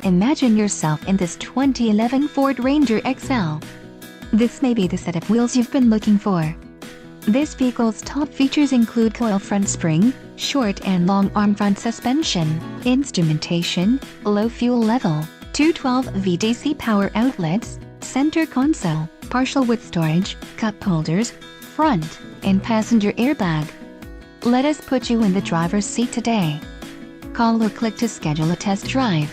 Imagine yourself in this 2011 Ford Ranger XL. This may be the set of wheels you've been looking for. This vehicle's top features include coil front spring, short and long arm front suspension, instrumentation, low fuel level, 212 VDC power outlets, center console, partial width storage, cup holders, front and passenger airbag. Let us put you in the driver's seat today. Call or click to schedule a test drive.